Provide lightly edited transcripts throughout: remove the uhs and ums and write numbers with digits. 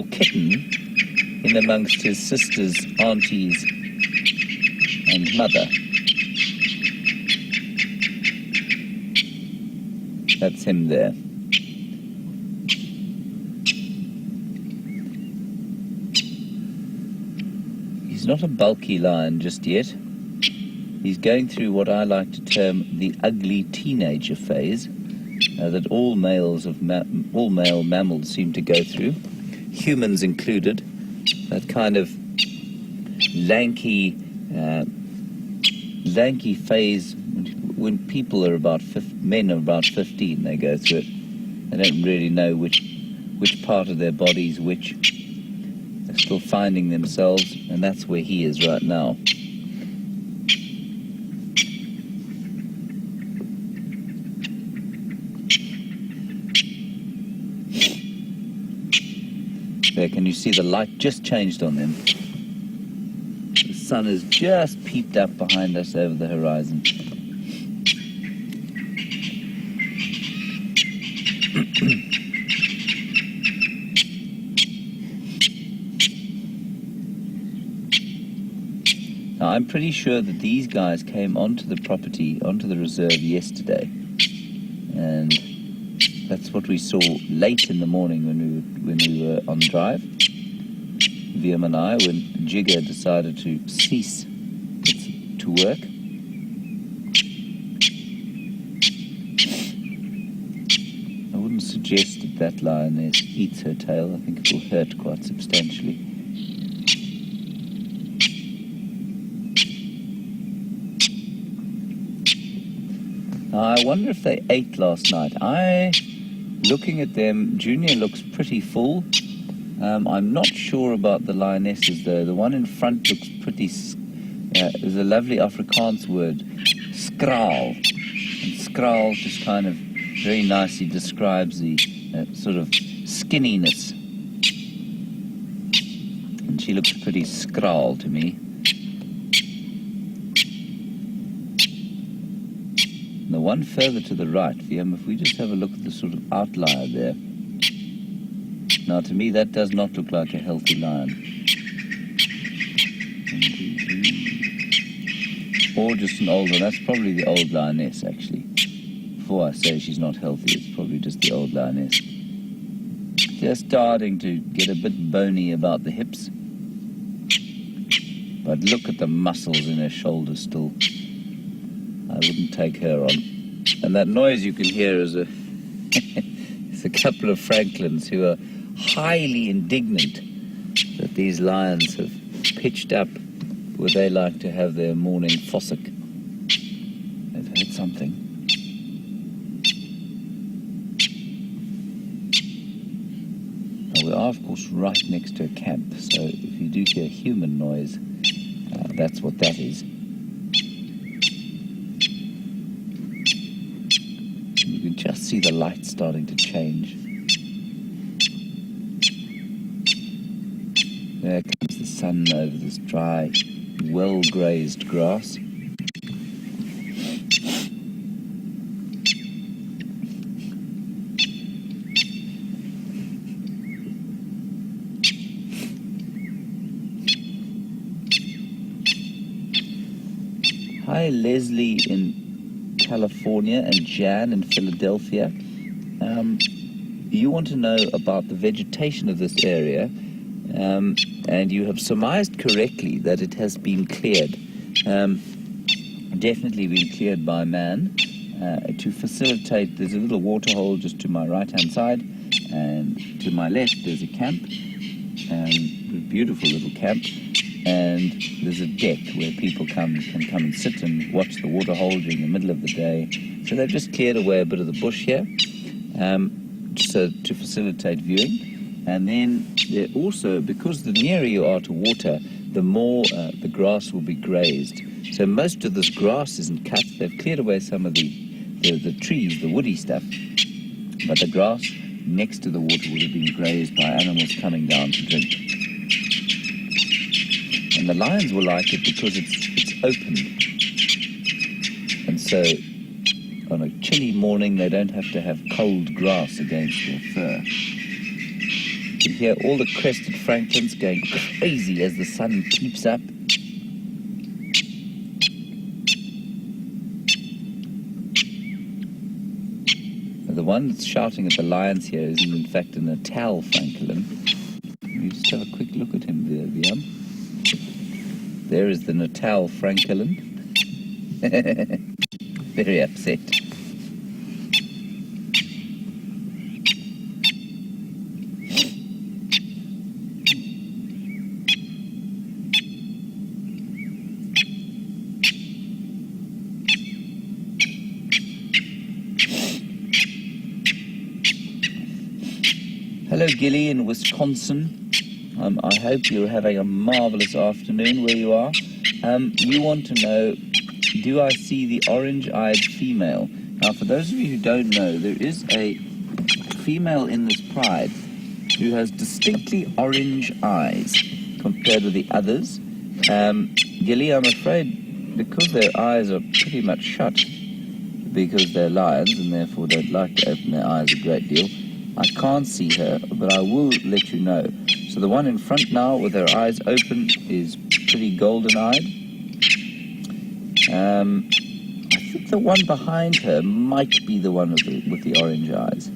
kitten in amongst his sisters, aunties, and mother. That's him there. He's not a bulky lion just yet. He's going through what I like to term the ugly teenager phase that all male mammals seem to go through, humans included. That kind of lanky phase when people are men are about 15. They go through it. They don't really know which part of their body's which. They're still finding themselves, and that's where he is right now. There, can you see the light just changed on them? The sun has just peeped up behind us over the horizon. Now, I'm pretty sure that these guys came onto the property, onto the reserve yesterday, and that's what we saw late in the morning when we were on drive, Liam and I, when Jigger decided to cease to work. I wouldn't suggest that lioness eats her tail. I think it will hurt quite substantially. I wonder if they ate last night. Looking at them, Junior looks pretty full. I'm not sure about the lionesses though. The one in front looks pretty, there's a lovely Afrikaans word, skraal. And skraal just kind of very nicely describes the sort of skinniness. And she looks pretty skraal to me. The one further to the right, if we just have a look at the sort of outlier there. Now, to me, that does not look like a healthy lion. Or just an old one. That's probably the old lioness, actually. Before I say she's not healthy, it's probably just the old lioness. Just starting to get a bit bony about the hips. But look at the muscles in her shoulders still. I wouldn't take her on. And that noise you can hear is it's a couple of Franklins who are highly indignant that these lions have pitched up where they like to have their morning fossick. They've heard something. Now we are, of course, right next to a camp, so if you do hear human noise, that's what that is. You can just see the light starting to change. There comes the sun over this dry, well-grazed grass. Hi, Leslie in California and Jan in Philadelphia. You want to know about the vegetation of this area, and you have surmised correctly that it has been cleared. Definitely been cleared by man to facilitate. There's a little water hole just to my right-hand side, and to my left there's a camp, a beautiful little camp. And there's a deck where people can come and sit and watch the water hole during the middle of the day. So they've just cleared away a bit of the bush here, so to facilitate viewing. And then also, because the nearer you are to water, the more the grass will be grazed. So most of this grass isn't cut. They've cleared away some of the trees, the woody stuff. But the grass next to the water would have been grazed by animals coming down to drink. And the lions will like it because it's open. And so on a chilly morning, they don't have to have cold grass against their fur. You hear all the crested francolins going crazy as the sun peeps up. The one that's shouting at the lions here is in fact a Natal francolin. You just have a quick look at him there, Viam. There is the Natal francolin. Very upset. Hello, Gilly in Wisconsin. I hope you're having a marvelous afternoon where you are. You want to know, do I see the orange-eyed female? Now, for those of you who don't know, there is a female in this pride who has distinctly orange eyes compared with the others. Gilly, I'm afraid, because their eyes are pretty much shut, because they're lions and therefore don't like to open their eyes a great deal, I can't see her, but I will let you know. So the one in front now with her eyes open is pretty golden-eyed. I think the one behind her might be the one with the orange eyes.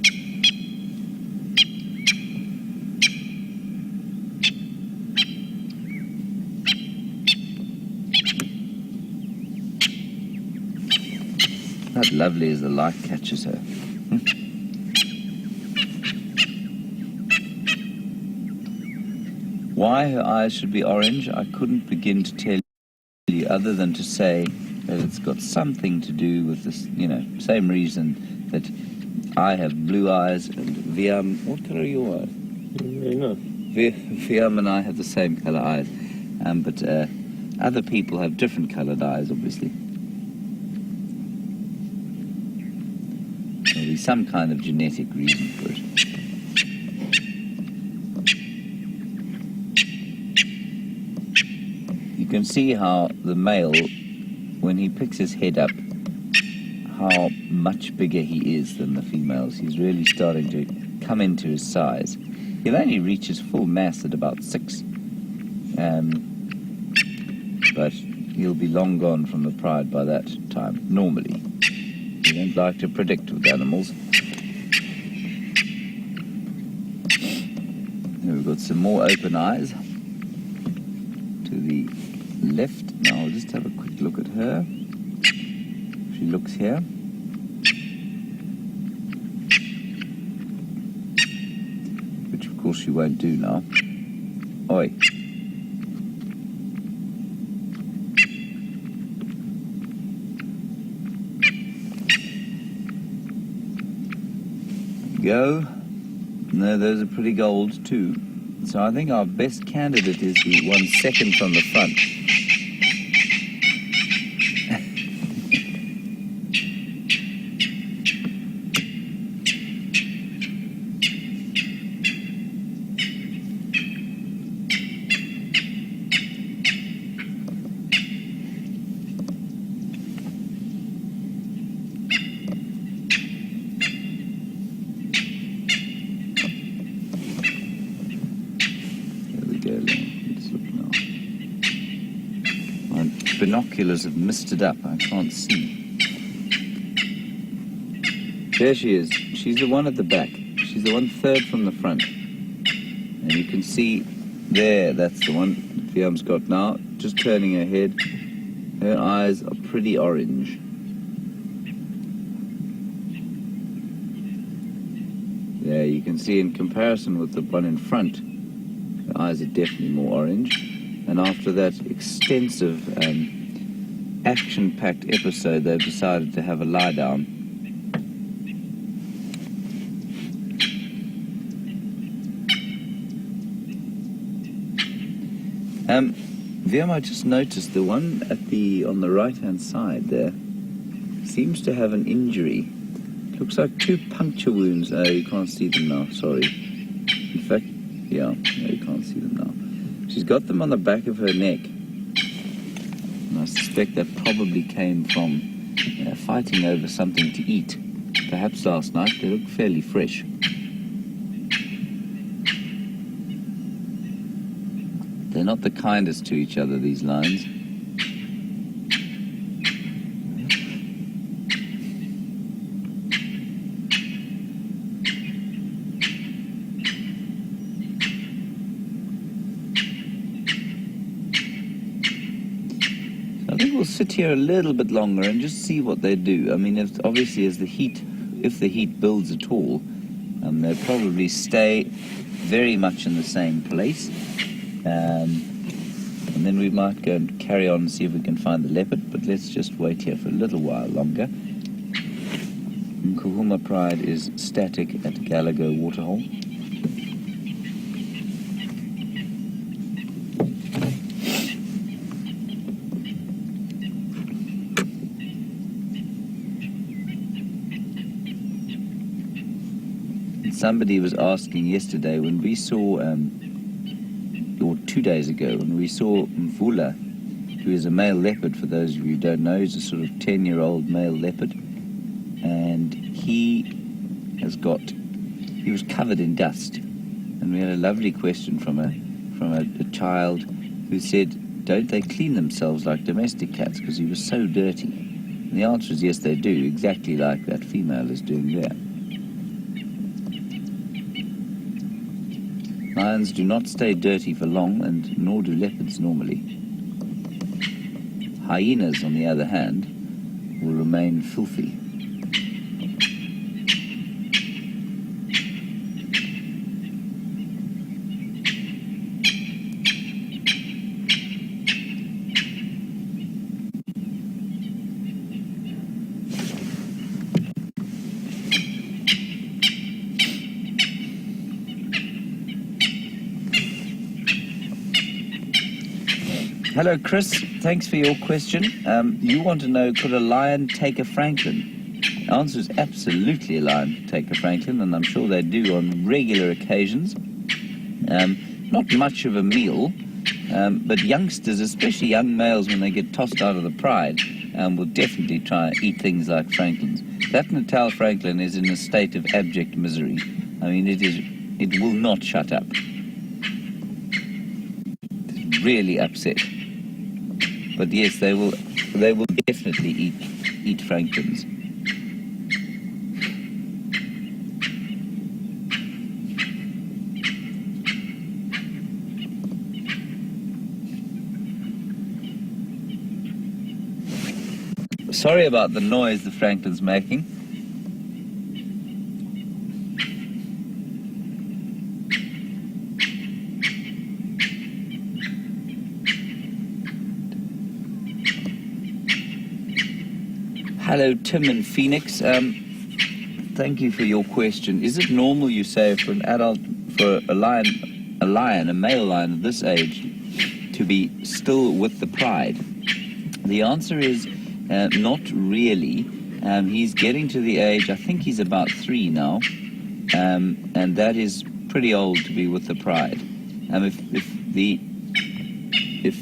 How lovely as the light catches her. Why her eyes should be orange, I couldn't begin to tell you, other than to say that it's got something to do with this, same reason that I have blue eyes and Viam. What colour are your eyes? No. Viam and I have the same colour eyes, but other people have different coloured eyes, obviously. There'll be some kind of genetic reason for it. You can see how the male, when he picks his head up, how much bigger he is than the females. He's really starting to come into his size. He'll only reach his full mass at about 6. But he'll be long gone from the pride by that time, normally. We don't like to predict with animals. Here we've got some more open eyes to the left. Now I'll just have a quick look at her. She looks here. Which of course she won't do now. Oi. Go. No, those are pretty gold too. So I think our best candidate is the one second from the front. Binoculars have missed it up. I can't see. There she is. She's the one at the back. She's the one third from the front. And you can see there, that's the one that Viam's got now. Just turning her head. Her eyes are pretty orange. There, you can see in comparison with the one in front, her eyes are definitely more orange. And after that extensive action-packed episode, they've decided to have a lie-down. Viam, I just noticed the one on the right-hand side there seems to have an injury. Looks like 2 puncture wounds. Oh, you can't see them now, sorry. In fact, yeah, no, you can't see them now. She's got them on the back of her neck. And I suspect that probably came from fighting over something to eat. Perhaps last night. They look fairly fresh. They're not the kindest to each other, these lions. I think we'll sit here a little bit longer and just see what they do. I mean, obviously, if the heat builds at all, they'll probably stay very much in the same place. And then we might go and carry on and see if we can find the leopard, but let's just wait here for a little while longer. Nkuhuma Pride is static at Gallagher Waterhole. Somebody was asking yesterday when we saw, or 2 days ago, when we saw Mvula, who is a male leopard, for those of you who don't know. He's a sort of 10-year-old male leopard, and he was covered in dust. And we had a lovely question from a child who said, don't they clean themselves like domestic cats because he was so dirty? And the answer is yes, they do, exactly like that female is doing there. Lions do not stay dirty for long, and nor do leopards normally. Hyenas, on the other hand, will remain filthy. Hello, Chris. Thanks for your question. You want to know, could a lion take a francolin? The answer is absolutely a lion could take a francolin, and I'm sure they do on regular occasions. Not much of a meal, but youngsters, especially young males, when they get tossed out of the pride, will definitely try and eat things like francolins. That Natal francolin is in a state of abject misery. I mean, it will not shut up. It's really upset. But yes, they will definitely eat francolins. Sorry about the noise the francolin's making. Hello, Tim in Phoenix. Thank you for your question. Is it normal, you say, for an adult, for a male lion of this age, to be still with the pride? The answer is not really. He's getting to the age, I think he's about 3 now, and that is pretty old to be with the pride. If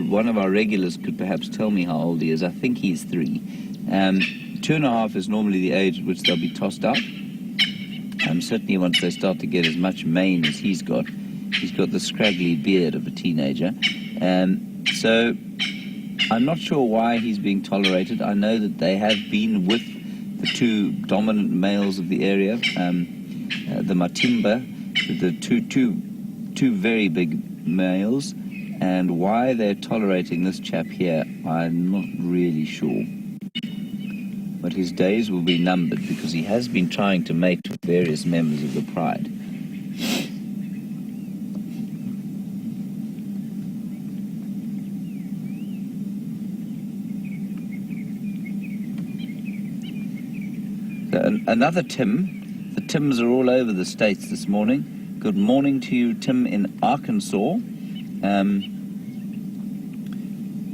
one of our regulars could perhaps tell me how old he is, I think he's 3. 2.5 is normally the age at which they'll be tossed out. Certainly once they start to get as much mane as he's got the scraggly beard of a teenager. So I'm not sure why he's being tolerated. I know that they have been with the 2 dominant males of the area, the Matimba, the two very big males, and why they're tolerating this chap here, I'm not really sure. But his days will be numbered because he has been trying to mate with various members of the pride. So another Tim. The Tims are all over the States this morning. Good morning to you, Tim in Arkansas.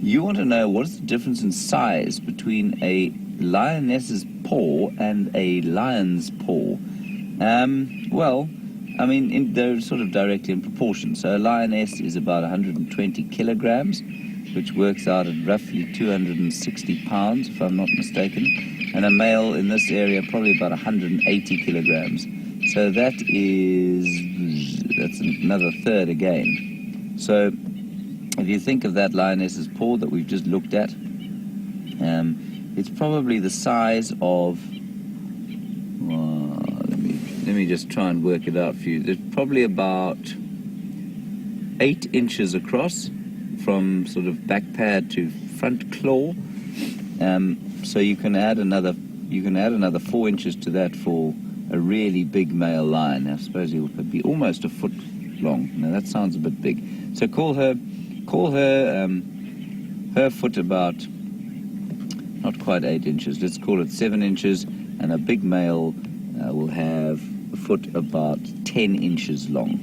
You want to know what is the difference in size between a lioness's paw and a lion's paw? Well, I mean, they're sort of directly in proportion. So a lioness is about 120 kilograms, which works out at roughly 260 pounds, if I'm not mistaken. And a male in this area, probably about 180 kilograms. So that's another third again. So if you think of that lioness's paw that we've just looked at, it's probably the size of, let me just try and work it out for you. It's probably about 8 inches across from sort of back pad to front claw. So you can add another 4 inches to that for a really big male lion. I suppose he'll be almost a foot long. Now that sounds a bit big. So call her foot about, not quite 8 inches. Let's call it 7 inches, and a big male will have a foot about 10 inches long.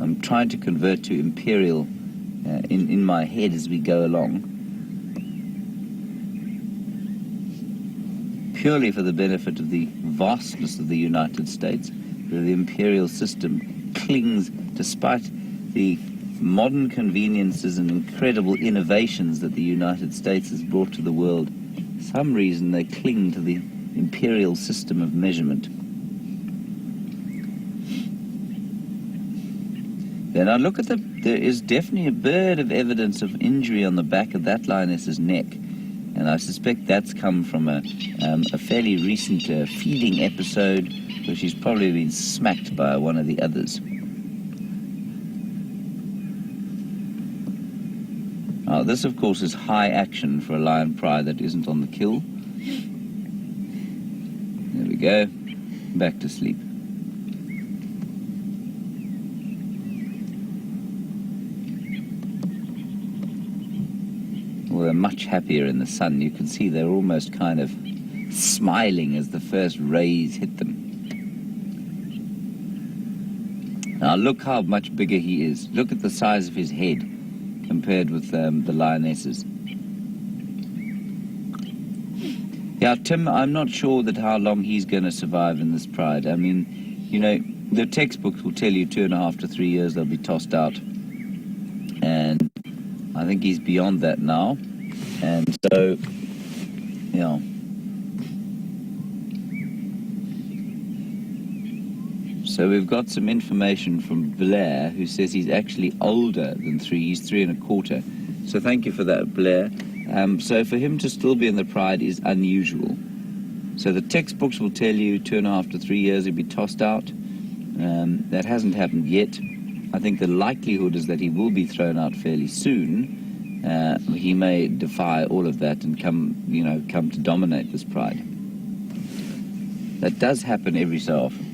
I'm trying to convert to imperial in my head as we go along, purely for the benefit of the vastness of the United States. The imperial system clings, despite the modern conveniences and incredible innovations that the United States has brought to the world. For some reason they cling to the imperial system of measurement. Then I look at there is definitely a bit of evidence of injury on the back of that lioness's neck, and I suspect that's come from a fairly recent feeding episode where she's probably been smacked by one of the others. Now, this, of course, is high action for a lion pride that isn't on the kill. There we go. Back to sleep. Well, they're much happier in the sun. You can see they're almost kind of smiling as the first rays hit them. Now, look how much bigger he is. Look at the size of his head compared with the lionesses. Yeah, Tim, I'm not sure that how long he's going to survive in this pride. I mean, you know, the textbooks will tell you 2.5 to 3 years they'll be tossed out. And I think he's beyond that now. And so, you know. So we've got some information from Blair, who says he's actually older than 3. He's 3 1/4. So thank you for that, Blair. So for him to still be in the pride is unusual. So the textbooks will tell you 2.5 to 3 years he'll be tossed out. That hasn't happened yet. I think the likelihood is that he will be thrown out fairly soon. He may defy all of that and come to dominate this pride. That does happen every so often.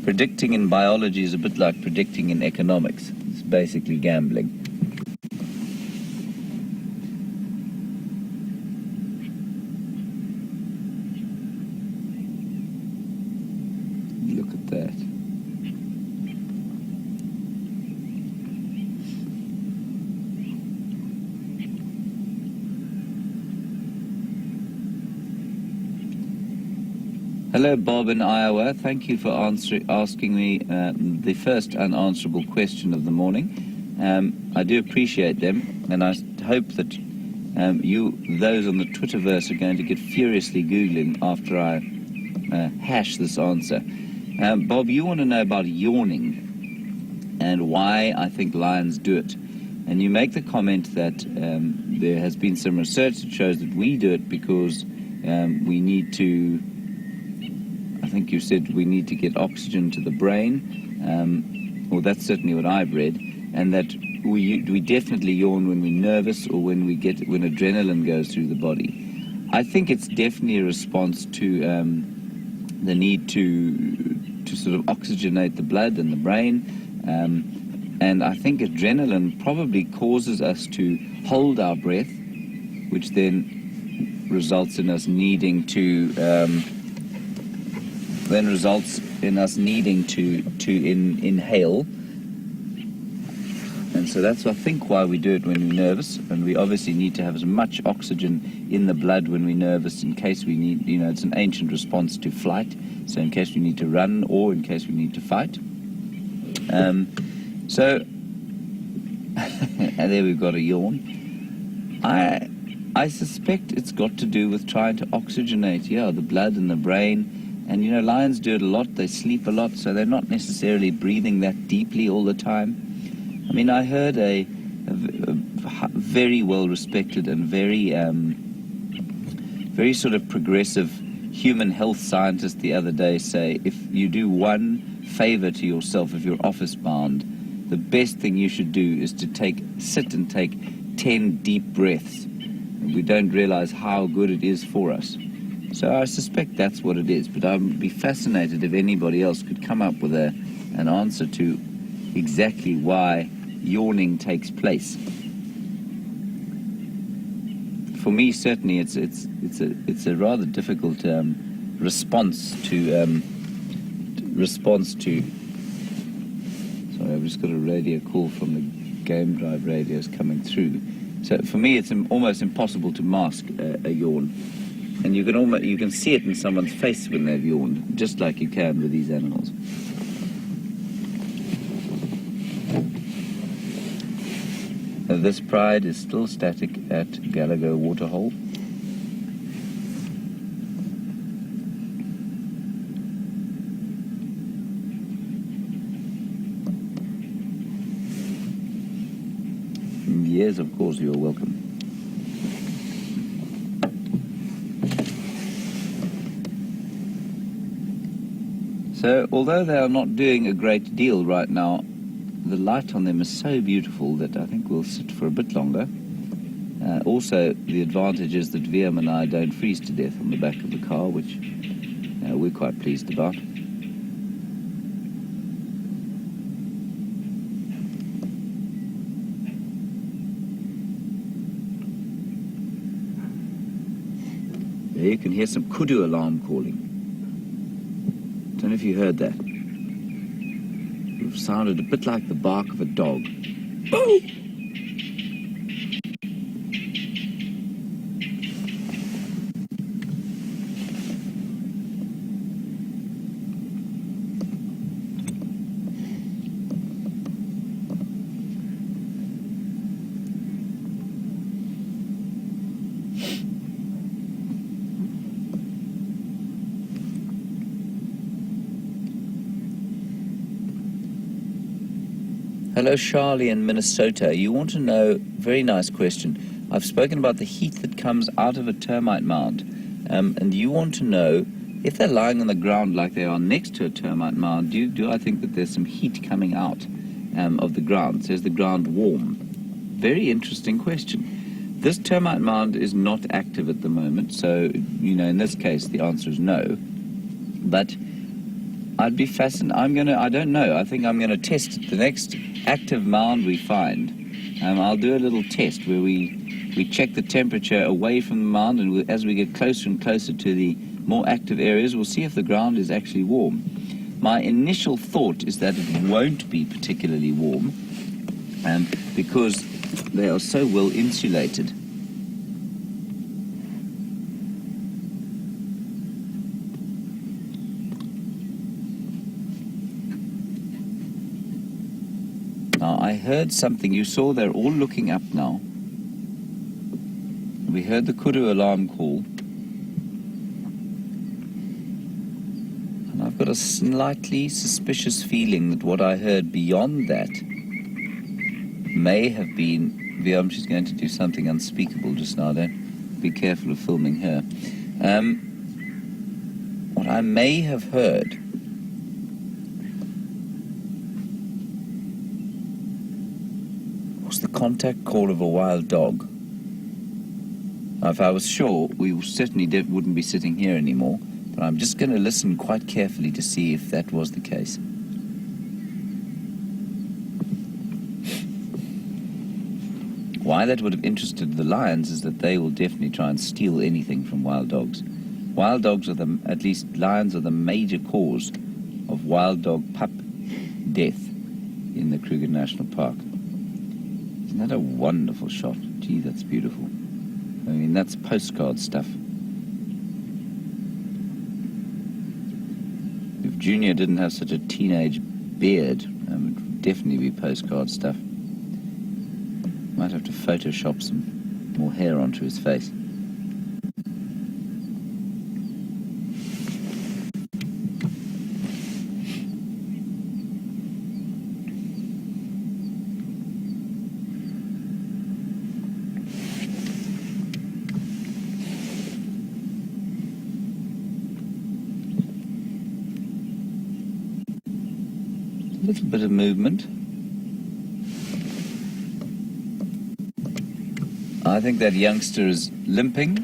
Predicting in biology is a bit like predicting in economics. It's basically gambling. Look at that. Hello, Bob in Iowa. Thank you for asking me the first unanswerable question of the morning. I do appreciate them, and I hope that those on the Twitterverse, are going to get furiously Googling after I hash this answer. Bob, you want to know about yawning and why I think lions do it. And you make the comment that there has been some research that shows that we do it because we need to... I think you said we need to get oxygen to the brain, or that's certainly what I've read, and that we definitely yawn when we're nervous or when adrenaline goes through the body. I think it's definitely a response to the need to sort of oxygenate the blood and the brain, and I think adrenaline probably causes us to hold our breath, which then results in us needing to inhale. And so that's, I think, why we do it when we're nervous. And we obviously need to have as much oxygen in the blood when we're nervous in case we need, it's an ancient response to flight. So in case we need to run or in case we need to fight. And there we've got a yawn. I suspect it's got to do with trying to oxygenate, the blood and the brain. And, you know, lions do it a lot. They sleep a lot, so they're not necessarily breathing that deeply all the time. I mean, I heard a very well-respected and very sort of progressive human health scientist the other day say, if you do one favor to yourself, if you're office-bound, the best thing you should do is to sit and take 10 deep breaths. And we don't realize how good it is for us. So I suspect that's what it is, but I'd be fascinated if anybody else could come up with an answer to exactly why yawning takes place. For me, certainly, it's a rather difficult response to. Sorry, I've just got a radio call from the Game Drive radios coming through. So for me, it's almost impossible to mask a yawn, and you can see it in someone's face when they've yawned, just like you can with these animals. This pride is still static at Gallagher Waterhole. Yes, of course, you're welcome. So, although they are not doing a great deal right now, the light on them is so beautiful that I think we'll sit for a bit longer. Also, the advantage is that VM and I don't freeze to death on the back of the car, which we're quite pleased about. There you can hear some kudu alarm calling. Don't know if you heard that. It sounded a bit like the bark of a dog. Oh! Hello, Charlie in Minnesota. You want to know, very nice question. I've spoken about the heat that comes out of a termite mound. And you want to know, if they're lying on the ground like they are next to a termite mound, do I think that there's some heat coming out of the ground? So is the ground warm? Very interesting question. This termite mound is not active at the moment, so, you know, in this case, the answer is no. But I'd be fascinated. I don't know. I think I'm going to test it. The next active mound we find, I'll do a little test where we check the temperature away from the mound, and as we get closer and closer to the more active areas, we'll see if the ground is actually warm. My initial thought is that it won't be particularly warm, because they are so well insulated. Now, I heard something. You saw they're all looking up now. We heard the kudu alarm call. And I've got a slightly suspicious feeling that what I heard beyond that may have been... Viam, she's going to do something unspeakable just now. Don't be careful of filming her. What I may have heard was the contact call of a wild dog. Now, if I was sure, we certainly wouldn't be sitting here anymore, but I'm just going to listen quite carefully to see if that was the case. Why that would have interested the lions is that they will definitely try and steal anything from wild dogs. Wild dogs at least lions are the major cause of wild dog pup death in the Kruger National Park. Isn't that a wonderful shot? Gee, that's beautiful. I mean, that's postcard stuff. If Junior didn't have such a teenage beard, it would definitely be postcard stuff. Might have to Photoshop some more hair onto his face. little bit of movement. I think that youngster is limping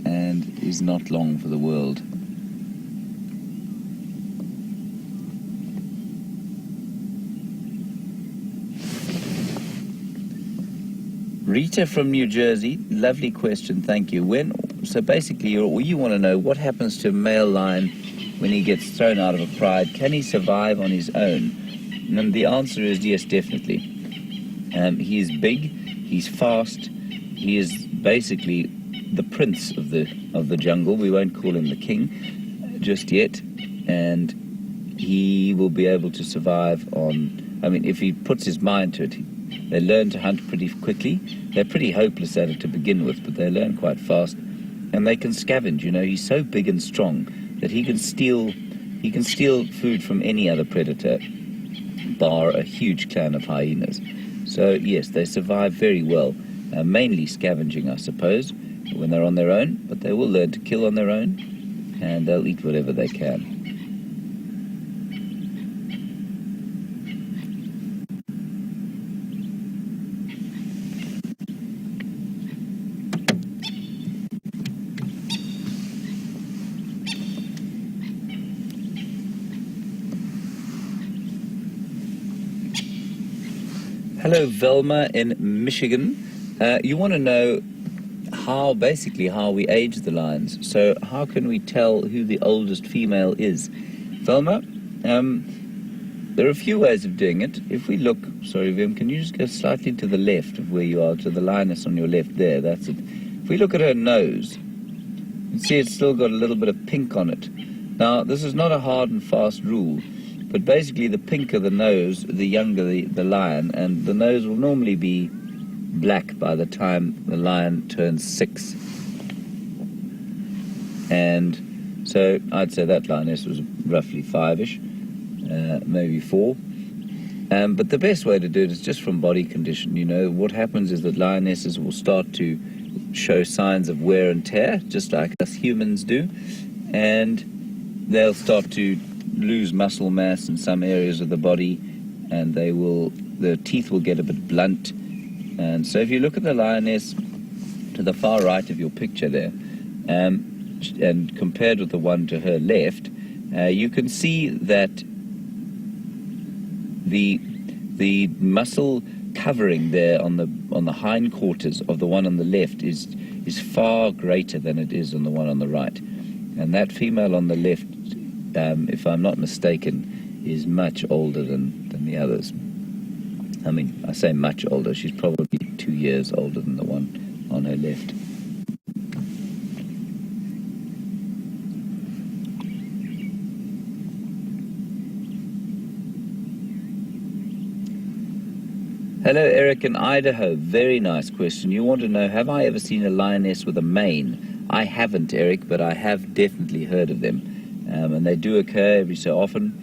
and is not long for the world. Rita from New Jersey, lovely question, thank you. So basically, you want to know what happens to a male lion when he gets thrown out of a pride. Can he survive on his own? And the answer is yes, definitely. He is big, he's fast, he is basically the prince of the jungle. We won't call him the king just yet, and he will be able to survive on, if he puts his mind to it. They learn to hunt pretty quickly. They're pretty hopeless at it to begin with, but they learn quite fast. And they can scavenge, he's so big and strong that he can steal food from any other predator, bar a huge clan of hyenas. So yes, they survive very well, mainly scavenging, I suppose, when they're on their own, but they will learn to kill on their own, and they'll eat whatever they can. Hello, Velma in Michigan. You want to know how we age the lions. So how can we tell who the oldest female is? Velma, there are a few ways of doing it. If we look, sorry Vim, can you just go slightly to the left of where you are, to the lioness on your left there, that's it. If we look at her nose, you can see it's still got a little bit of pink on it. Now, this is not a hard and fast rule, but basically the pinker the nose, the younger the lion, and the nose will normally be black by the time the lion turns 6. And so I'd say that lioness was roughly 5-ish, maybe 4. But the best way to do it is just from body condition. What happens is that lionesses will start to show signs of wear and tear, just like us humans do, and they'll start to lose muscle mass in some areas of the body, and their teeth will get a bit blunt. And so if you look at the lioness to the far right of your picture there, and compared with the one to her left, you can see that the muscle covering there on the hindquarters of the one on the left is far greater than it is on the one on the right. And that female on the left, if I'm not mistaken, is much older than the others. I say much older, she's probably 2 years older than the one on her left. Hello, Eric in Idaho. Very nice question. You want to know, have I ever seen a lioness with a mane? I haven't, Eric, but I have definitely heard of them. And they do occur every so often,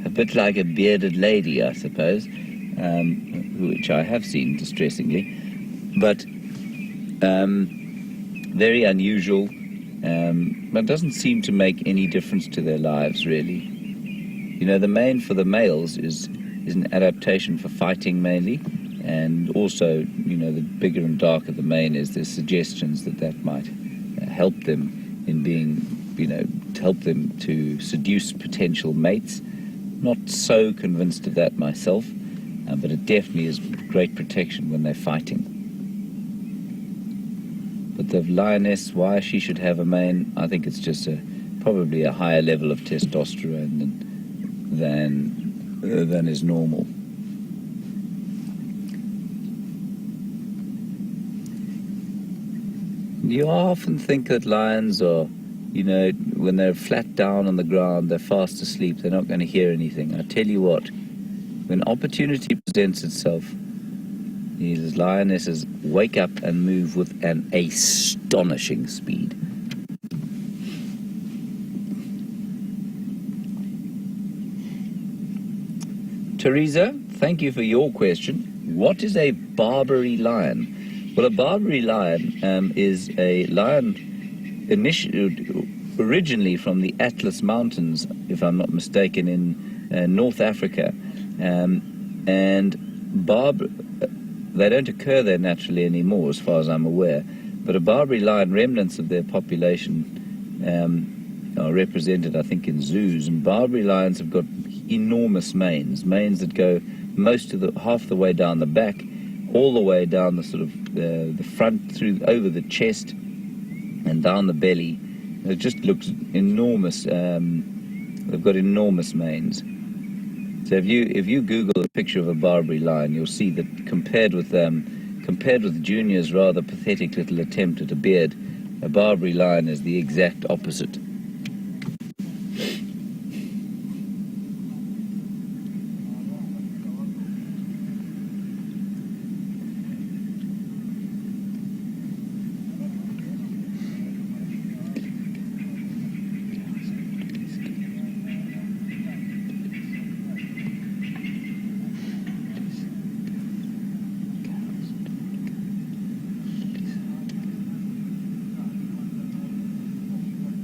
a bit like a bearded lady, I suppose, which I have seen, distressingly, but very unusual, but doesn't seem to make any difference to their lives, really. The mane for the males is an adaptation for fighting mainly, and also, the bigger and darker the mane is, there's suggestions that might help them in being, help them to seduce potential mates. Not so convinced of that myself, but it definitely is great protection when they're fighting. But the lioness, why she should have a mane, I think it's just probably a higher level of testosterone than is normal. You often think that lions are, when they're flat down on the ground, they're fast asleep, they're not going to hear anything. I tell you what, when opportunity presents itself, these lionesses wake up and move with an astonishing speed. Teresa, thank you for your question. What is a Barbary lion? Well, a Barbary lion is a lion originally from the Atlas Mountains, if I'm not mistaken, in North Africa, and they don't occur there naturally anymore, as far as I'm aware. But a Barbary lion, remnants of their population, are represented, I think, in zoos. And Barbary lions have got enormous manes that go half the way down the back, all the way down the sort of the front, through over the chest, and down the belly. It just looks enormous. They've got enormous manes. So if you Google a picture of a Barbary lion, you'll see that compared with Junior's rather pathetic little attempt at a beard, a Barbary lion is the exact opposite.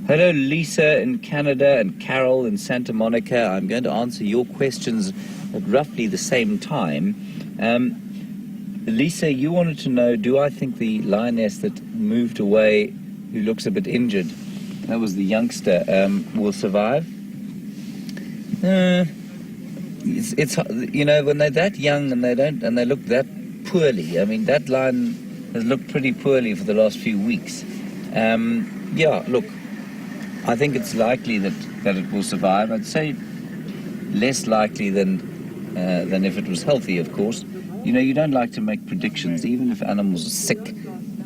Hello, Lisa in Canada and Carol in Santa Monica. I'm going to answer your questions at roughly the same time. Lisa, you wanted to know, do I think the lioness that moved away, who looks a bit injured, that was the youngster, will survive? It's when they're that young and they look that poorly. I mean, that lion has looked pretty poorly for the last few weeks. Look, I think it's likely that it will survive. I'd say less likely than if it was healthy, of course. You don't like to make predictions, even if animals are sick.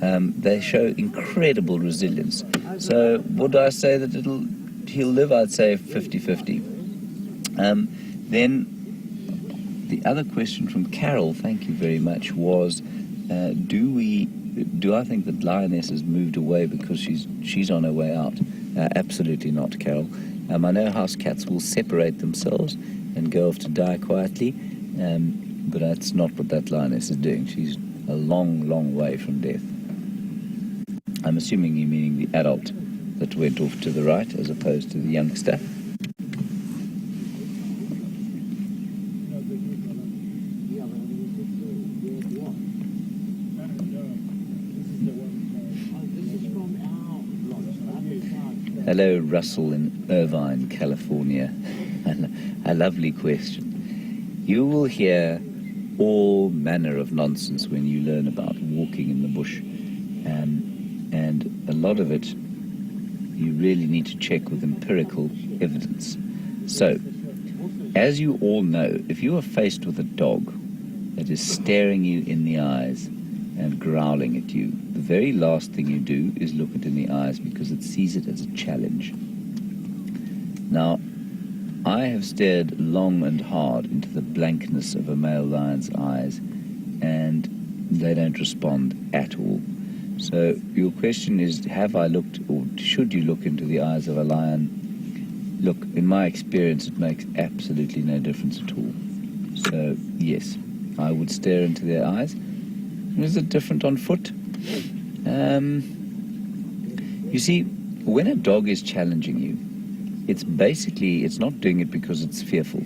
They show incredible resilience. So would I say that he'll live? I'd say 50-50. Then the other question from Carol, thank you very much, was do I think that lioness has moved away because she's on her way out? Absolutely not, Carol. I know house cats will separate themselves and go off to die quietly, but that's not what that lioness is doing. She's a long, long way from death. I'm assuming you're meaning the adult that went off to the right as opposed to the youngster. Hello, Russell in Irvine, California. A lovely question. You will hear all manner of nonsense when you learn about walking in the bush. And a lot of it you really need to check with empirical evidence. So, as you all know, if you are faced with a dog that is staring you in the eyes and growling at you, the very last thing you do is look it in the eyes because it sees it as a challenge. Now, I have stared long and hard into the blankness of a male lion's eyes, and they don't respond at all. So your question is, have I looked, or should you look into the eyes of a lion? Look, in my experience, it makes absolutely no difference at all. So, yes, I would stare into their eyes. Is it different on foot? You see, when a dog is challenging you, it's not doing it because it's fearful.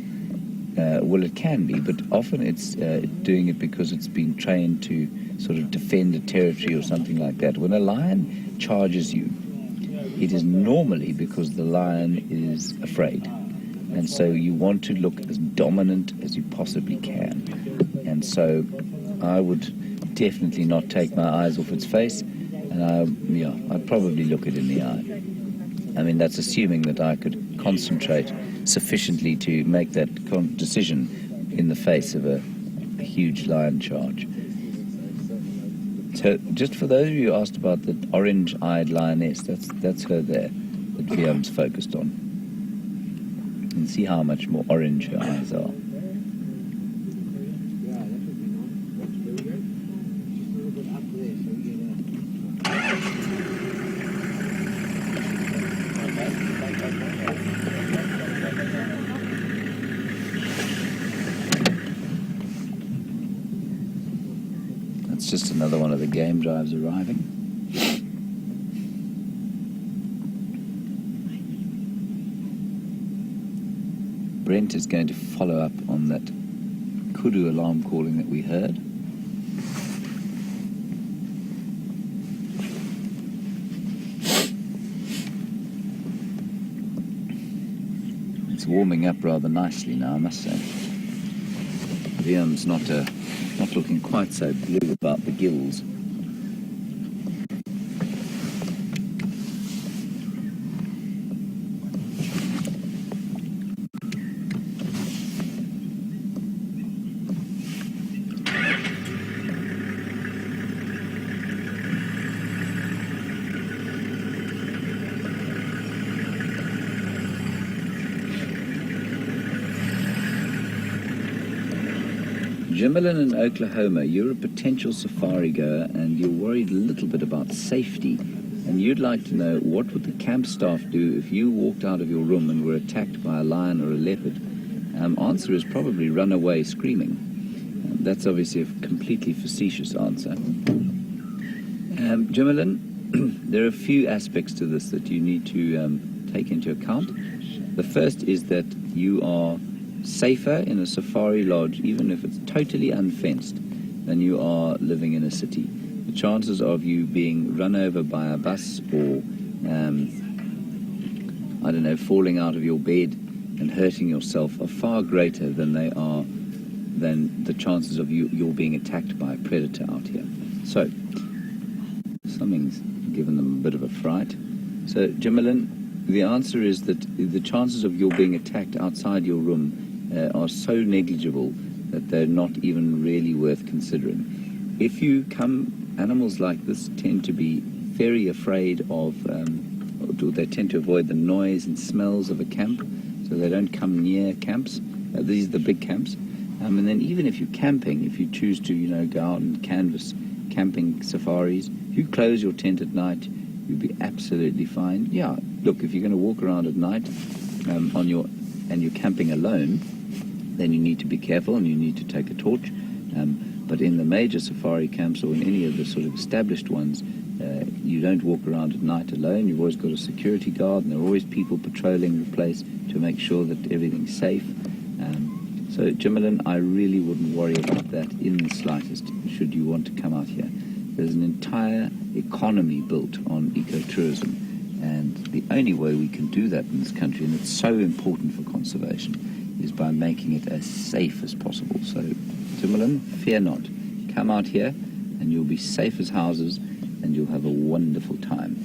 Well, it can be, but often it's doing it because it's been trained to sort of defend a territory or something like that. When a lion charges you, it is normally because the lion is afraid. And so you want to look as dominant as you possibly can. And so I would definitely not take my eyes off its face, and I'd probably look it in the eye. I mean, that's assuming that I could concentrate sufficiently to make that decision in the face of a huge lion charge. So, just for those of you who asked about the orange-eyed lioness, that's her there that Guillaume's focused on. And see how much more orange her eyes are. That's just another one of the game drives arriving. Brent is going to follow up on that kudu alarm calling that we heard. It's warming up rather nicely now, I must say. Liam's not looking quite so blue about the gills. Jimmerlin in Oklahoma, you're a potential safari goer and you're worried a little bit about safety, and you'd like to know what would the camp staff do if you walked out of your room and were attacked by a lion or a leopard. Answer is probably run away screaming. That's obviously a completely facetious answer. Jimmerlin, there are a few aspects to this that you need to take into account. The first is that you are safer in a safari lodge, even if it's totally unfenced, than you are living in a city. The chances of you being run over by a bus or, falling out of your bed and hurting yourself are far greater than the chances of you being attacked by a predator out here. So, something's given them a bit of a fright. So, Jimmerlin, the answer is that the chances of your being attacked outside your room are so negligible that they're not even really worth considering. If you animals like this tend to be very afraid of, they tend to avoid the noise and smells of a camp, so they don't come near camps. These are the big camps. And then even if you're camping, if you choose to, go out and canvas camping safaris, if you close your tent at night, you'll be absolutely fine. Yeah, look, if you're going to walk around at night and you're camping alone, then you need to be careful and you need to take a torch. But in the major safari camps or in any of the sort of established ones, you don't walk around at night alone. You've always got a security guard, and there are always people patrolling the place to make sure that everything's safe. So, Jimmerlin, I really wouldn't worry about that in the slightest, should you want to come out here. There's an entire economy built on ecotourism, and the only way we can do that in this country, and it's so important for conservation, is by making it as safe as possible. So, Jimmerlin, fear not. Come out here and you'll be safe as houses and you'll have a wonderful time.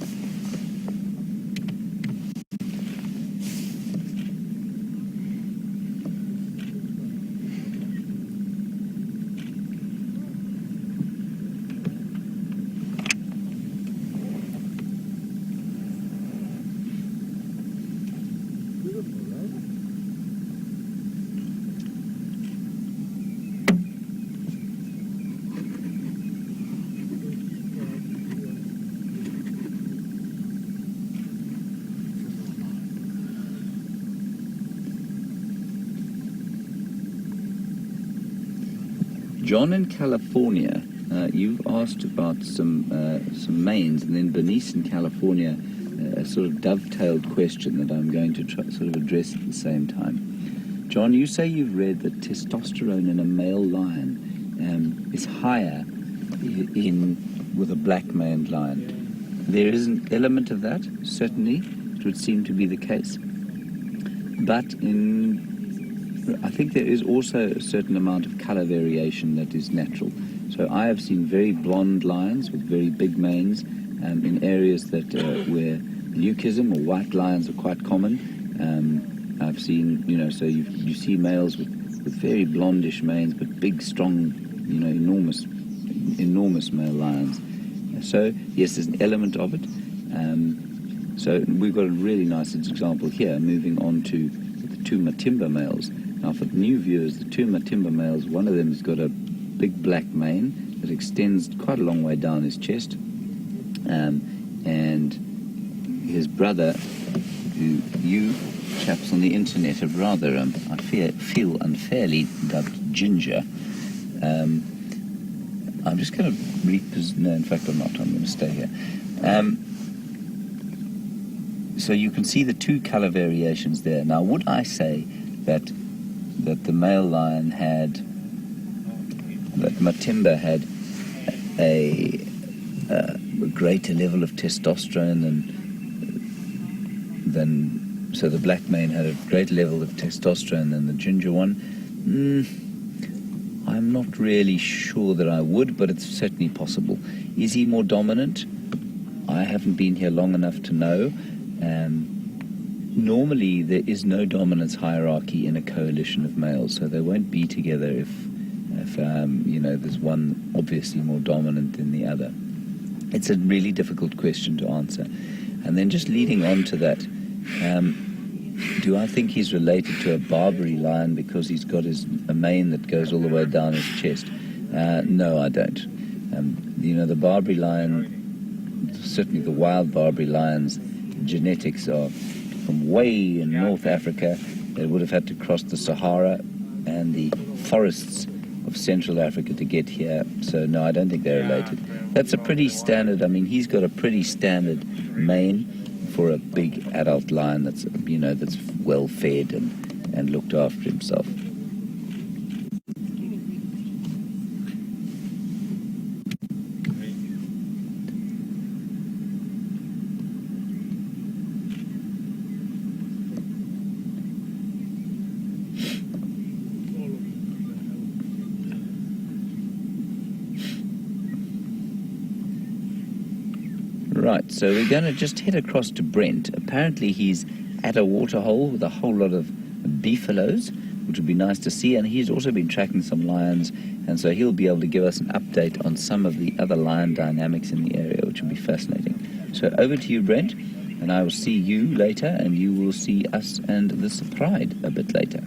John in California, you've asked about some manes, and then Bernice in California, a sort of dovetailed question that I'm going to try, sort of address at the same time. John, you say you've read that testosterone in a male lion is higher with a black maned lion. There is an element of that, certainly. It would seem to be the case. But I think there is also a certain amount of color variation that is natural. So I have seen very blonde lions with very big manes in areas that where leucism or white lions are quite common. I've seen, so you see males with very blondish manes, but big, strong, enormous male lions. So yes, there's an element of it. So we've got a really nice example here, moving on to the two Matimba males. Now, for the new viewers, the two Matimba males, one of them has got a big black mane that extends quite a long way down his chest. And his brother, who you chaps on the internet have rather, I feel unfairly dubbed Ginger. I'm just going to no, in fact I'm not, I'm going to stay here. So you can see the two color variations there. Now, would I say that the male lion had, that Matimba had a greater level of testosterone so the black mane had a greater level of testosterone than the ginger one. I'm not really sure that I would, but it's certainly possible. Is he more dominant? I haven't been here long enough to know. Normally there is no dominance hierarchy in a coalition of males, so they won't be together if there's one obviously more dominant than the other. It's a really difficult question to answer. And then just leading on to that, do I think he's related to a Barbary lion because he's got a mane that goes all the way down his chest? No, I don't. The Barbary lion, certainly the wild Barbary lions, genetics are from way in North Africa. They would have had to cross the Sahara and the forests of Central Africa to get here. So no, I don't think they're related. That's a pretty standard, he's got a pretty standard mane for a big adult lion that's well fed and looked after himself. Right, so we're going to just head across to Brent. Apparently he's at a waterhole with a whole lot of beefaloes, which would be nice to see, and he's also been tracking some lions, and so he'll be able to give us an update on some of the other lion dynamics in the area, which will be fascinating. So over to you, Brent, and I will see you later, and you will see us and the Pride a bit later.